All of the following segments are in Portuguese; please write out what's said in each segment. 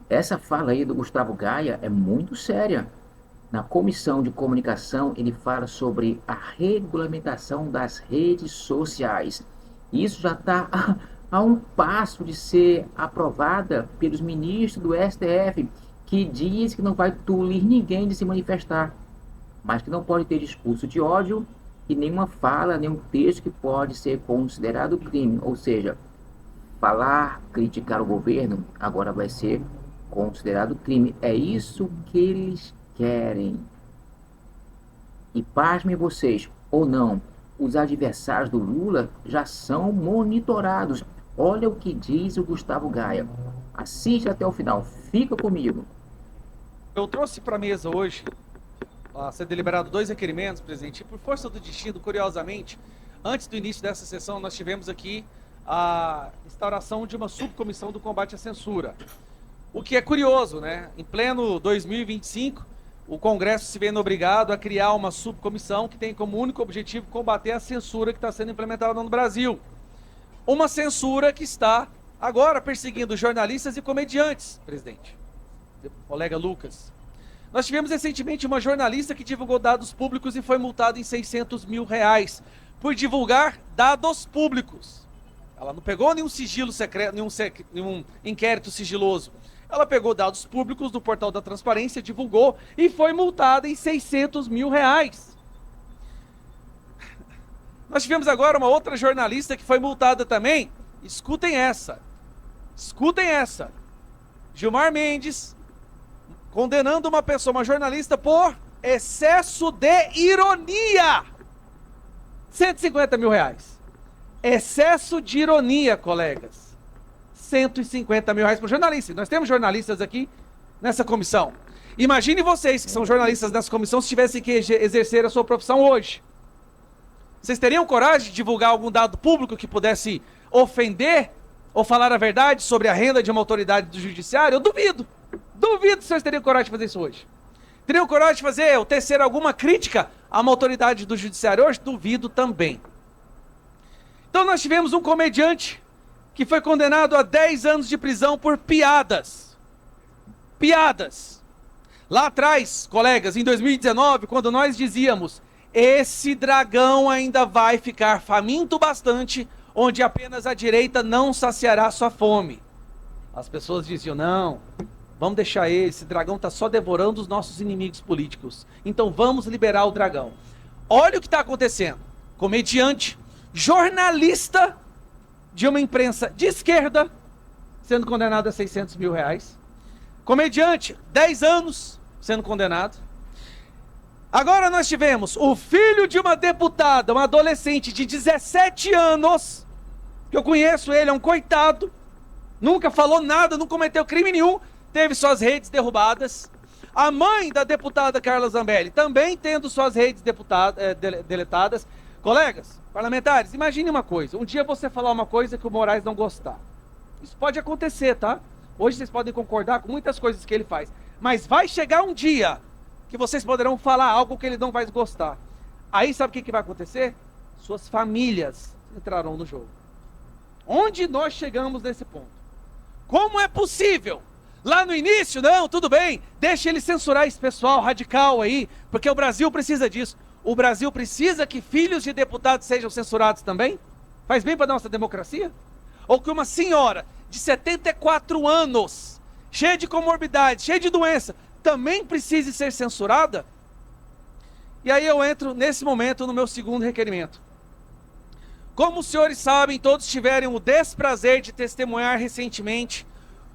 Essa fala aí do Gustavo Gaia é muito séria. Na comissão de comunicação, ele fala sobre a regulamentação das redes sociais. Isso já está a um passo de ser aprovada pelos ministros do STF, que diz que não vai tolir ninguém de se manifestar, mas que não pode ter discurso de ódio e nenhuma fala, nenhum texto que pode ser considerado crime. Ou seja, falar, criticar o governo, agora vai ser considerado crime. É isso que eles querem. E pasmem vocês, ou não, os adversários do Lula já são monitorados. Olha o que diz o Gustavo Gaia. Assiste até o final, fica comigo. Eu trouxe para a mesa hoje, a ser deliberado 2 requerimentos, presidente, e por força do destino, curiosamente, antes do início dessa sessão, nós tivemos aqui a instauração de uma subcomissão do combate à censura. O que é curioso, né? Em pleno 2025, o Congresso se vendo obrigado a criar uma subcomissão que tem como único objetivo combater a censura que está sendo implementada no Brasil. Uma censura que está agora perseguindo jornalistas e comediantes, presidente. Colega Lucas. Nós tivemos recentemente uma jornalista que divulgou dados públicos e foi multada em R$600 mil por divulgar dados públicos. Ela não pegou nenhum sigilo secreto, nenhum inquérito sigiloso. Ela pegou dados públicos do portal da transparência, divulgou e foi multada em R$600 mil. Nós tivemos agora uma outra jornalista que foi multada também. Escutem essa. Escutem essa. Gilmar Mendes condenando uma pessoa, uma jornalista, por excesso de ironia. R$150 mil. Excesso de ironia, colegas. R$150 mil por jornalista. Nós temos jornalistas aqui nessa comissão. Imagine vocês que são jornalistas nessa comissão se tivessem que exercer a sua profissão hoje. Vocês teriam coragem de divulgar algum dado público que pudesse ofender ou falar a verdade sobre a renda de uma autoridade do judiciário? Eu duvido. Duvido que vocês teriam coragem de fazer isso hoje. Teriam coragem de fazer ou tecer alguma crítica a uma autoridade do judiciário hoje? Duvido também. Então nós tivemos um comediante que foi condenado a 10 anos de prisão por piadas. Piadas. Lá atrás, colegas, em 2019, quando nós dizíamos: esse dragão ainda vai ficar faminto bastante, onde apenas a direita não saciará sua fome. As pessoas diziam: não, vamos deixar ele, esse dragão está só devorando os nossos inimigos políticos. Então vamos liberar o dragão. Olha o que está acontecendo. Comediante, jornalista de uma imprensa de esquerda, sendo condenado a R$600 mil. Comediante, 10 anos sendo condenado. Agora nós tivemos o filho de uma deputada, um adolescente de 17 anos, que eu conheço ele, é um coitado, nunca falou nada, não cometeu crime nenhum, teve suas redes derrubadas. A mãe da deputada Carla Zambelli também tendo suas redes deletadas. Colegas parlamentares, imagine uma coisa: um dia você falar uma coisa que o Moraes não gostar. Isso pode acontecer, tá? Hoje vocês podem concordar com muitas coisas que ele faz, mas vai chegar um dia que vocês poderão falar algo que ele não vai gostar. Aí sabe o que vai acontecer? Suas famílias entrarão no jogo. Onde nós chegamos nesse ponto? Como é possível? Lá no início, não, tudo bem, deixa ele censurar esse pessoal radical aí, porque o Brasil precisa disso. O Brasil precisa que filhos de deputados sejam censurados também? Faz bem para a nossa democracia? Ou que uma senhora de 74 anos, cheia de comorbidade, cheia de doença, também precise ser censurada? E aí eu entro nesse momento no meu segundo requerimento. Como os senhores sabem, todos tiveram o desprazer de testemunhar recentemente,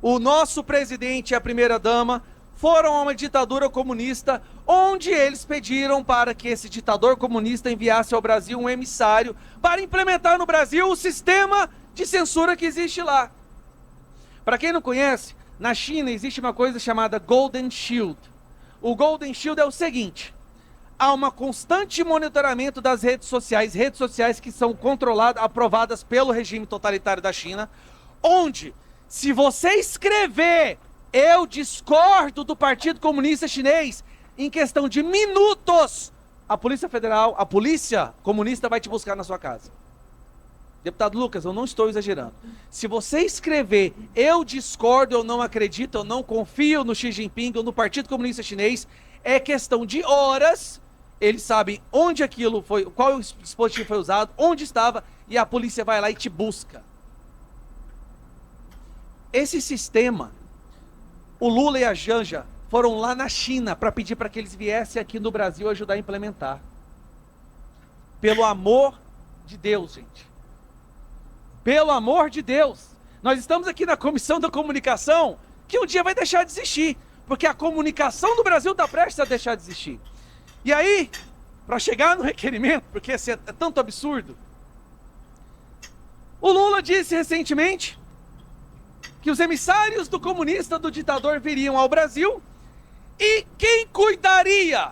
o nosso presidente e a primeira-dama foram a uma ditadura comunista, onde eles pediram para que esse ditador comunista enviasse ao Brasil um emissário para implementar no Brasil o sistema de censura que existe lá. Para quem não conhece, na China existe uma coisa chamada Golden Shield. O Golden Shield é o seguinte: há um constante monitoramento das redes sociais que são controladas, aprovadas pelo regime totalitário da China, onde, se você escrever "eu discordo do Partido Comunista Chinês", em questão de minutos, a Polícia Federal, a polícia comunista vai te buscar na sua casa. Deputado Lucas, eu não estou exagerando. Se você escrever eu discordo, eu não acredito, eu não confio no Xi Jinping ou no Partido Comunista Chinês, é questão de horas. Eles sabem onde aquilo foi, qual dispositivo foi usado, onde estava, e a polícia vai lá e te busca. Esse sistema, o Lula e a Janja foram lá na China para pedir para que eles viessem aqui no Brasil ajudar a implementar. Pelo amor de Deus, gente. Pelo amor de Deus. Nós estamos aqui na Comissão da Comunicação, que um dia vai deixar de existir, porque a comunicação do Brasil está prestes a deixar de existir. E aí, para chegar no requerimento, porque esse é tanto absurdo, o Lula disse recentemente que os emissários do comunista, do ditador, viriam ao Brasil, e quem cuidaria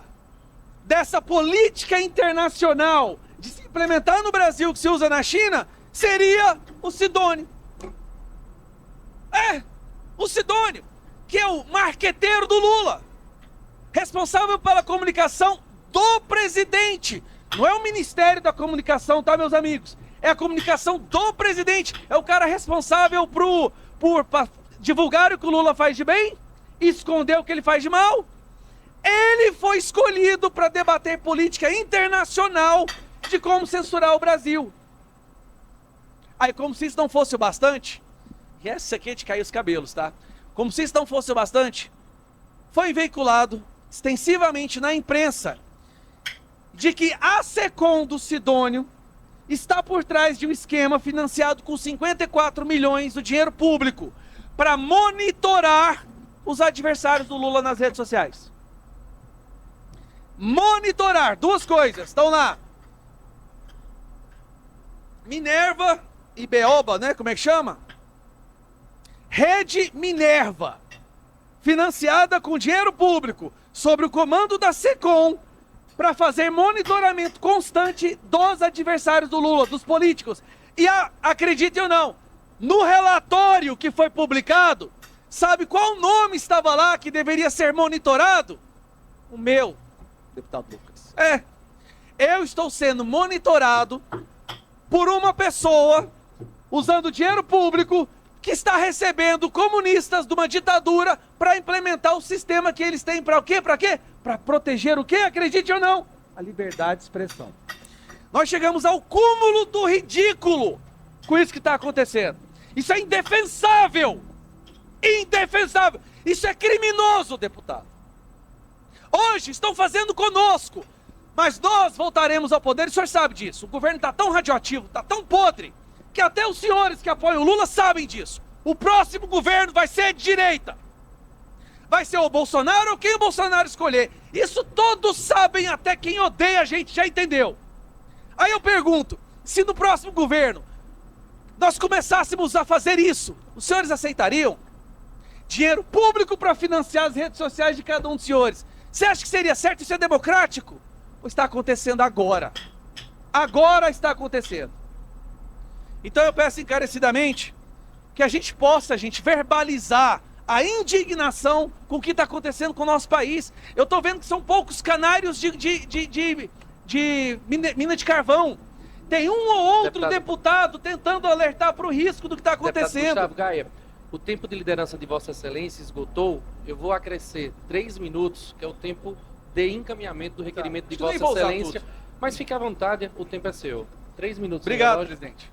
dessa política internacional de se implementar no Brasil que se usa na China seria o Sidônio. O Sidônio, que é o marqueteiro do Lula, responsável pela comunicação do presidente. Não é o Ministério da Comunicação, tá, meus amigos? É a comunicação do presidente. É o cara responsável por divulgar o que o Lula faz de bem, esconder o que ele faz de mal. Ele foi escolhido para debater política internacional de como censurar o Brasil. Aí, como se isso não fosse o bastante, e essa aqui é de cair os cabelos, tá? Como se isso não fosse o bastante, foi veiculado extensivamente na imprensa de que a SECOM do Sidônio está por trás de um esquema financiado com 54 milhões do dinheiro público para monitorar os adversários do Lula nas redes sociais. Monitorar, duas coisas, estão lá. Minerva e Beoba, né? Como é que chama? Rede Minerva, financiada com dinheiro público, sob o comando da SECOM, para fazer monitoramento constante dos adversários do Lula, dos políticos. E acreditem ou não, no relatório que foi publicado, sabe qual nome estava lá que deveria ser monitorado? O meu, deputado Lucas. Eu estou sendo monitorado por uma pessoa, usando dinheiro público, que está recebendo comunistas de uma ditadura para implementar o sistema que eles têm para o quê? Para quê? Para proteger o quê? Acredite ou não? A liberdade de expressão. Nós chegamos ao cúmulo do ridículo com isso que está acontecendo. Isso é indefensável. Indefensável. Isso é criminoso, deputado. Hoje estão fazendo conosco, mas nós voltaremos ao poder, e o senhor sabe disso. O governo está tão radioativo, está tão podre, que até os senhores que apoiam o Lula sabem disso. O próximo governo vai ser de direita. Vai ser o Bolsonaro ou quem o Bolsonaro escolher. Isso todos sabem, até quem odeia a gente já entendeu. Aí eu pergunto, se no próximo governo nós começássemos a fazer isso, os senhores aceitariam? Dinheiro público para financiar as redes sociais de cada um dos senhores. Você acha que seria certo? Isso é democrático? Ou está acontecendo agora? Agora está acontecendo. Então eu peço encarecidamente que a gente possa, verbalizar a indignação com o que está acontecendo com o nosso país. Eu estou vendo que são poucos canários de mina de carvão. Tem um ou outro deputado tentando alertar para o risco do que está acontecendo. Deputado Gustavo Gaia, o tempo de liderança de Vossa Excelência esgotou. Eu vou acrescer 3 minutos, que é o tempo de encaminhamento do requerimento de Vossa Excelência. Mas fique à vontade, o tempo é seu. 3 minutos. Obrigado, presidente.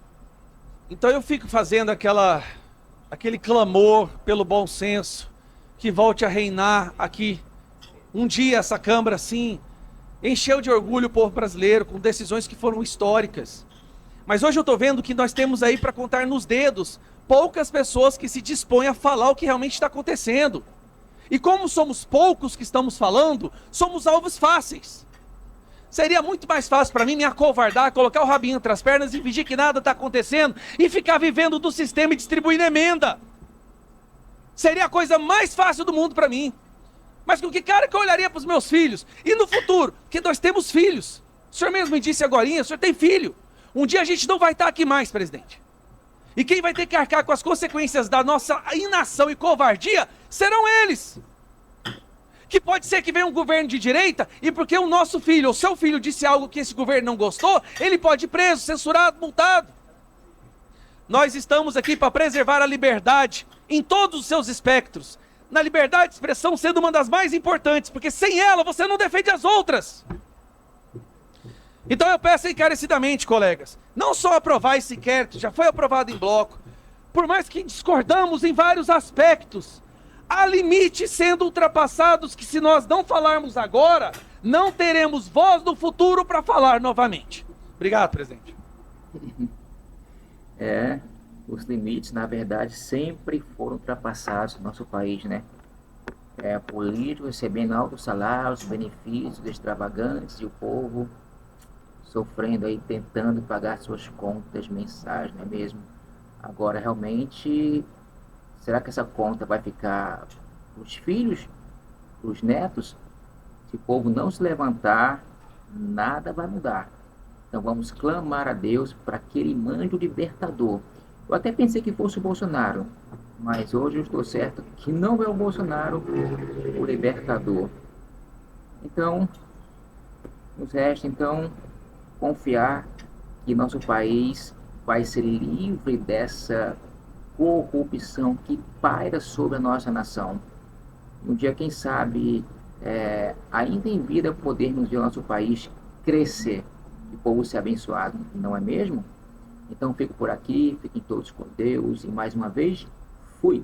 Então eu fico fazendo aquele clamor pelo bom senso, que volte a reinar aqui. Um dia essa Câmara, sim, encheu de orgulho o povo brasileiro, com decisões que foram históricas. Mas hoje eu estou vendo que nós temos aí, para contar nos dedos, poucas pessoas que se dispõem a falar o que realmente está acontecendo. E como somos poucos que estamos falando, somos alvos fáceis. Seria muito mais fácil para mim me acovardar, colocar o rabinho entre as pernas e fingir que nada está acontecendo e ficar vivendo do sistema e distribuindo emenda. Seria a coisa mais fácil do mundo para mim. Mas com que cara que eu olharia para os meus filhos? E no futuro? Porque nós temos filhos. O senhor mesmo me disse agorinha, o senhor tem filho. Um dia a gente não vai estar aqui mais, presidente. E quem vai ter que arcar com as consequências da nossa inação e covardia serão eles. Que pode ser que venha um governo de direita e porque o nosso filho ou seu filho disse algo que esse governo não gostou, ele pode ir preso, censurado, multado. Nós estamos aqui para preservar a liberdade em todos os seus espectros. Na liberdade de expressão sendo uma das mais importantes, porque sem ela você não defende as outras. Então eu peço encarecidamente, colegas, não só aprovar esse inquérito, já foi aprovado em bloco, por mais que discordamos em vários aspectos, há limites sendo ultrapassados que se nós não falarmos agora, não teremos voz no futuro para falar novamente. Obrigado, presidente. Os limites, na verdade, sempre foram ultrapassados no nosso país, né? Políticos recebendo altos salários, benefícios extravagantes e o povo sofrendo aí, tentando pagar suas contas mensais, não é mesmo? Agora, realmente, será que essa conta vai ficar para os filhos, para os netos? Se o povo não se levantar, nada vai mudar. Então vamos clamar a Deus para que Ele mande o libertador. Eu até pensei que fosse o Bolsonaro, mas hoje eu estou certo que não é o Bolsonaro o libertador. Então, nos resta então confiar que nosso país vai ser livre dessa corrupção que paira sobre a nossa nação. Um dia, quem sabe, ainda em vida podermos ver o nosso país crescer e o povo ser abençoado, não é mesmo? Então fico por aqui, fiquem todos com Deus e mais uma vez, fui!